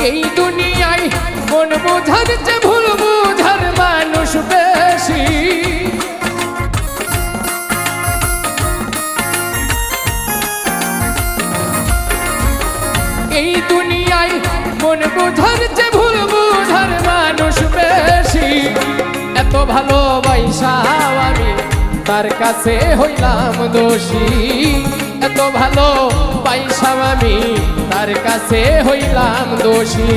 এই দুনিয়ায় মন বোঝার চেয়ে ভুল বোঝার মানুষ বেশি। এই দুনিয়ায় মন বোঝার চেয়ে ভুল বোঝার মানুষ বেশি। এত ভালোবাসাও আমি তার কাছে হইলাম দোষী। এত ভালোবাসাও আমি তার কাছে হইলাম দোষী।